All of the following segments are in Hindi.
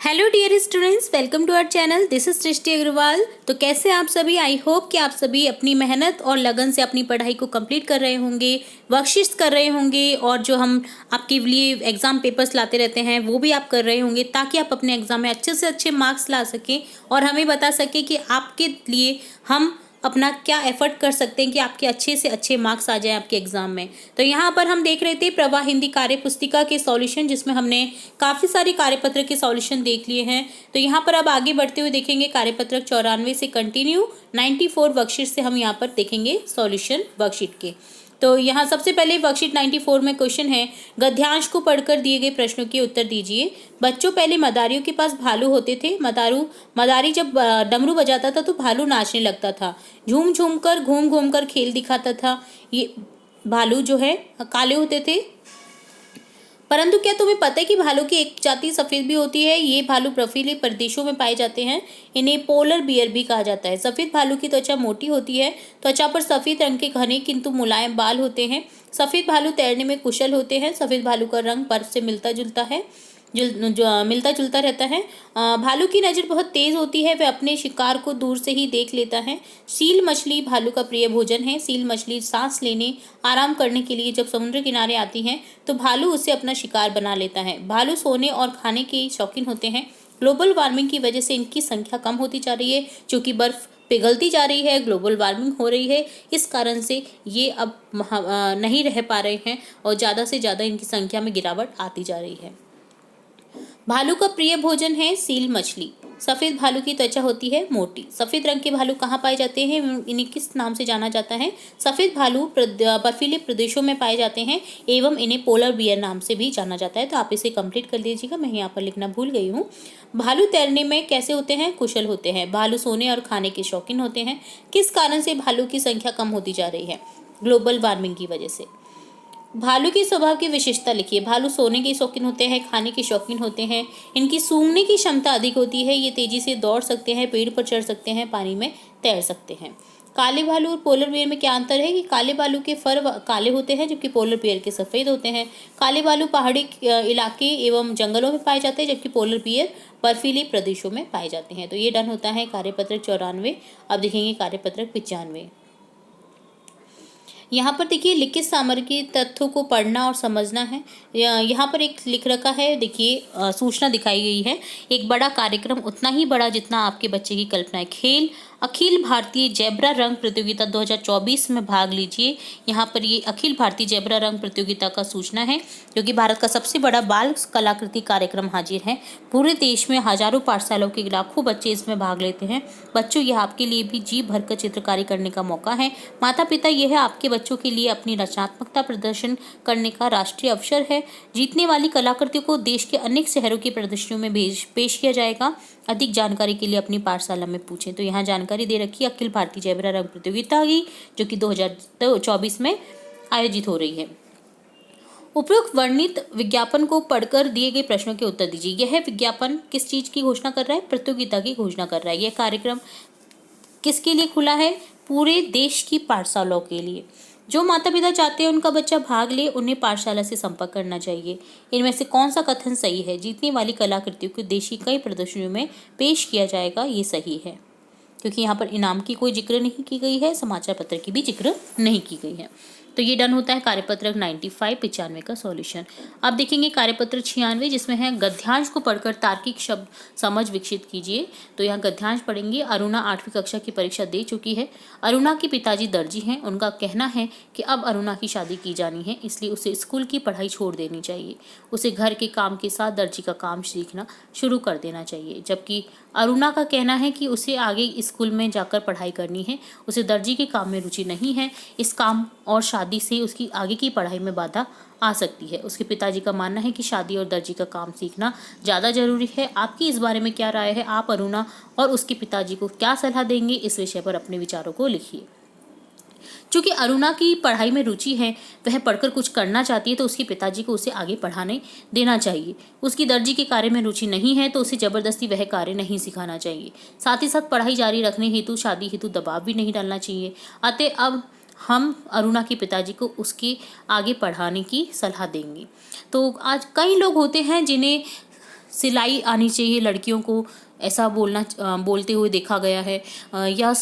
Hello dear students, welcome to our channel. This is Srishti Agarwal. तो कैसे आप सभी? आई होप कि आप सभी अपनी मेहनत और लगन से अपनी पढ़ाई को कंप्लीट कर रहे होंगे, वर्कशीट्स कर रहे होंगे, और जो हम आपके लिए एग्ज़ाम पेपर्स लाते रहते हैं वो भी आप कर रहे होंगे, ताकि आप अपने एग्ज़ाम में अच्छे से अच्छे मार्क्स ला सकें और हमें बता सकें कि आपके लिए हम अपना क्या एफर्ट कर सकते हैं कि आपके अच्छे से अच्छे मार्क्स आ जाएं आपके एग्जाम में। तो यहाँ पर हम देख रहे थे प्रवाह हिंदी कार्य पुस्तिका के सॉल्यूशन, जिसमें हमने काफ़ी सारे कार्यपत्र के सॉल्यूशन देख लिए हैं। तो यहाँ पर अब आगे बढ़ते हुए देखेंगे कार्यपत्रक 94 से कंटिन्यू 94 वर्कशीट से हम यहाँ पर देखेंगे सॉल्यूशन वर्कशीट के। तो यहाँ सबसे पहले वर्कशीट 94 में क्वेश्चन है, गद्यांश को पढ़कर दिए गए प्रश्नों के उत्तर दीजिए। बच्चों, पहले मदारियों के पास भालू होते थे। मदारी जब डमरू बजाता था तो भालू नाचने लगता था, झूम झूम कर घूम घूम कर खेल दिखाता था। ये भालू जो है काले होते थे, परंतु क्या तुम्हें पता है कि भालू की एक जाति सफ़ेद भी होती है? ये भालू बर्फीले प्रदेशों में पाए जाते हैं। इन्हें पोलर बियर भी कहा जाता है। सफ़ेद भालू की त्वचा मोटी होती है। त्वचा पर सफ़ेद रंग के घने किंतु मुलायम बाल होते हैं। सफ़ेद भालू तैरने में कुशल होते हैं। सफ़ेद भालू का रंग बर्फ से मिलता जुलता रहता है। भालू की नज़र बहुत तेज़ होती है। वह अपने शिकार को दूर से ही देख लेता है। सील मछली भालू का प्रिय भोजन है। सील मछली सांस लेने, आराम करने के लिए जब समुद्र किनारे आती हैं तो भालू उसे अपना शिकार बना लेता है। भालू सोने और खाने के शौकीन होते हैं। ग्लोबल वार्मिंग की वजह से इनकी संख्या कम होती जा रही है, क्योंकि बर्फ़ पिघलती जा रही है, ग्लोबल वार्मिंग हो रही है। इस कारण से ये अब नहीं रह पा रहे हैं और ज़्यादा से ज़्यादा इनकी संख्या में गिरावट आती जा रही है। भालू का प्रिय भोजन है सील मछली। सफ़ेद भालू की त्वचा होती है मोटी। सफ़ेद रंग के भालू कहाँ पाए जाते हैं? इन्हें किस नाम से जाना जाता है? सफ़ेद भालू बर्फीले प्रदेशों में पाए जाते हैं एवं इन्हें पोलर बियर नाम से भी जाना जाता है। तो आप इसे कंप्लीट कर लीजिएगा, मैं यहाँ पर लिखना भूल गई हूँ। भालू तैरने में कैसे होते हैं? कुशल होते हैं। भालू सोने और खाने के शौकीन होते हैं। किस कारण से भालू की संख्या कम होती जा रही है? ग्लोबल वार्मिंग की वजह से। भालू के स्वभाव की विशेषता लिखिए। भालू सोने के शौकीन होते हैं, खाने के शौकीन होते हैं। इनकी सूंघने की क्षमता अधिक होती है। ये तेजी से दौड़ सकते हैं, पेड़ पर चढ़ सकते हैं, पानी में तैर सकते हैं। काले भालू और पोलर बियर में क्या अंतर है? कि काले भालू के फर काले होते हैं, जबकि पोलर बियर के सफ़ेद होते हैं। काले भालू पहाड़ी इलाके एवं जंगलों में पाए जाते हैं, जबकि पोलर बियर बर्फीले प्रदेशों में पाए जाते हैं। तो ये डन होता है कार्यपत्रक 94। अब देखेंगे कार्यपत्रक 95। यहाँ पर देखिए, लिखित सामग्री तथ्यों को पढ़ना और समझना है। यहाँ पर एक लिख रखा है, देखिए सूचना दिखाई गई है। एक बड़ा कार्यक्रम उतना ही बड़ा जितना आपके बच्चे की कल्पना है। खेल अखिल भारतीय जेब्रा रंग प्रतियोगिता 2024 में भाग लीजिए। यहाँ पर ये अखिल भारतीय जेब्रा रंग प्रतियोगिता का सूचना है, जो कि भारत का सबसे बड़ा बाल कलाकृति कार्यक्रम हाजिर है। पूरे देश में हजारों पाठशालाओं के लाखों बच्चे इसमें भाग लेते हैं। बच्चों, यह आपके लिए भी जी भरकर चित्रकारी करने का मौका है। माता पिता, यह आपके बच्चों के लिए अपनी रचनात्मकता प्रदर्शन करने का राष्ट्रीय अवसर है। जीतने वाली कलाकृतियों को देश के अनेक शहरों की प्रदर्शनियों में पेश किया जाएगा। अधिक जानकारी के लिए अपनी पाठशाला में पूछें। तो यहाँ जानकारी दे रखी है अखिल भारतीय जेब्रा रंग प्रतियोगिता की, जो कि 2024 में आयोजित हो रही है। उपरोक्त वर्णित विज्ञापन को पढ़कर दिए गए प्रश्नों के उत्तर दीजिए। यह विज्ञापन किस चीज़ की घोषणा कर रहा है? प्रतियोगिता की घोषणा कर रहा है। यह कार्यक्रम किसके लिए खुला है? पूरे देश की पाठशालाओं के लिए। जो माता पिता चाहते हैं उनका बच्चा भाग ले, उन्हें पाठशाला से संपर्क करना चाहिए। इनमें से कौन सा कथन सही है? जीतने वाली कलाकृतियों को देश की कई प्रदर्शनियों में पेश किया जाएगा, ये सही है, क्योंकि यहाँ पर इनाम की कोई जिक्र नहीं की गई है, समाचार पत्र की भी जिक्र नहीं की गई है। तो ये डन होता है कार्यपत्रक 95 का सॉल्यूशन। अब देखेंगे कार्यपत्र 96, जिसमें है गद्यांश को पढ़कर तार्किक शब्द समझ विकसित कीजिए। तो यहाँ गद्यांश पढ़ेंगे। अरुणा 8वीं कक्षा की परीक्षा दे चुकी है। अरुणा के पिताजी दर्जी हैं। उनका कहना है कि अब अरुणा की शादी की जानी है, इसलिए उसे स्कूल की पढ़ाई छोड़ देनी चाहिए। उसे घर के काम के साथ दर्जी का काम सीखना शुरू कर देना चाहिए। जबकि अरुणा का कहना है कि उसे आगे स्कूल में जाकर पढ़ाई करनी है, उसे दर्जी के काम में रुचि नहीं है। इस काम और शादी से उसकी आगे की पढ़ाई में बाधा आ सकती है। उसके पिताजी का मानना है कि शादी और दर्जी का काम सीखना ज़्यादा जरूरी है। आपकी इस बारे में क्या राय है? आप अरुणा और उसके पिताजी को क्या सलाह देंगे? इस विषय पर अपने विचारों को लिखिए। चूँकि अरुणा की पढ़ाई में रुचि है, वह पढ़कर कुछ करना चाहती है, तो उसके पिताजी को उसे आगे पढ़ाने देना चाहिए। उसकी दर्जी के कार्य में रुचि नहीं है, तो उसे जबरदस्ती वह कार्य नहीं सिखाना चाहिए। साथ ही साथ पढ़ाई जारी रखने हेतु शादी हेतु दबाव भी नहीं डालना चाहिए। अतः अब हम अरुणा के पिताजी को उसके आगे पढ़ाने की सलाह देंगे। तो आज कई लोग होते हैं जिन्हें सिलाई आनी चाहिए लड़कियों को, ऐसा बोलते हुए देखा गया है। या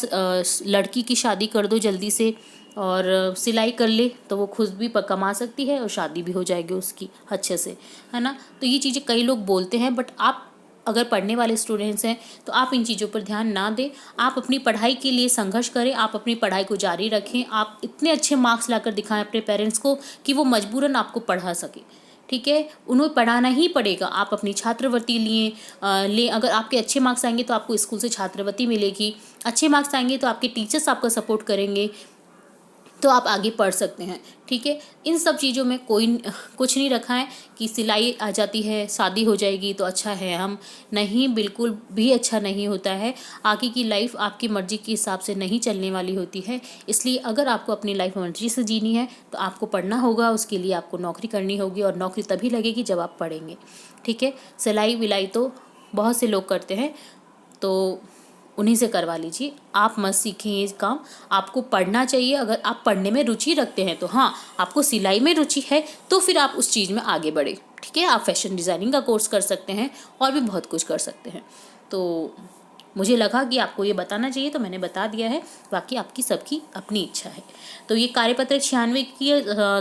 लड़की की शादी कर दो जल्दी से और सिलाई कर ले तो वो खुद भी कमा सकती है और शादी भी हो जाएगी उसकी अच्छे से, है ना। तो ये चीज़ें कई लोग बोलते हैं, बट आप अगर पढ़ने वाले स्टूडेंट्स हैं तो आप इन चीज़ों पर ध्यान ना दें। आप अपनी पढ़ाई के लिए संघर्ष करें, आप अपनी पढ़ाई को जारी रखें, आप इतने अच्छे मार्क्स लाकर दिखाएं अपने पेरेंट्स को कि वो मजबूरन आपको पढ़ा सके। ठीक है, उन्हें पढ़ाना ही पड़ेगा। आप अपनी छात्रवृत्ति ले, अगर आपके अच्छे मार्क्स आएंगे तो आपको स्कूल से छात्रवृत्ति मिलेगी, अच्छे मार्क्स आएंगे तो आपके टीचर्स आपका सपोर्ट करेंगे, तो आप आगे पढ़ सकते हैं। ठीक है, इन सब चीज़ों में कोई कुछ नहीं रखा है कि सिलाई आ जाती है शादी हो जाएगी तो अच्छा है। हम नहीं, बिल्कुल भी अच्छा नहीं होता है। आगे की लाइफ आपकी मर्ज़ी के हिसाब से नहीं चलने वाली होती है। इसलिए अगर आपको अपनी लाइफ मर्ज़ी से जीनी है तो आपको पढ़ना होगा, उसके लिए आपको नौकरी करनी होगी, और नौकरी तभी लगेगी जब आप पढ़ेंगे। ठीक है, सिलाई विलाई तो बहुत से लोग करते हैं, तो उन्हीं से करवा लीजिए। आप मत सीखें ये काम, आपको पढ़ना चाहिए। अगर आप पढ़ने में रुचि रखते हैं तो हाँ, आपको सिलाई में रुचि है तो फिर आप उस चीज़ में आगे बढ़े। ठीक है, आप फैशन डिज़ाइनिंग का कोर्स कर सकते हैं और भी बहुत कुछ कर सकते हैं। तो मुझे लगा कि आपको ये बताना चाहिए तो मैंने बता दिया है, बाकी आपकी सबकी अपनी इच्छा है। तो ये कार्यपत्रक 96 की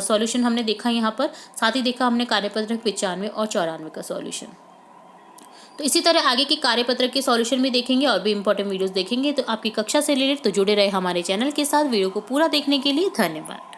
सॉल्यूशन हमने देखा यहाँ पर, साथ ही देखा हमने कार्यपत्रक 95 और 94 का सॉल्यूशन। तो इसी तरह आगे के कार्यपत्र के सॉल्यूशन भी देखेंगे और भी इंपॉर्टेंट वीडियोस देखेंगे। तो आपकी कक्षा से रिलेटेड तो जुड़े रहे हमारे चैनल के साथ। वीडियो को पूरा देखने के लिए धन्यवाद।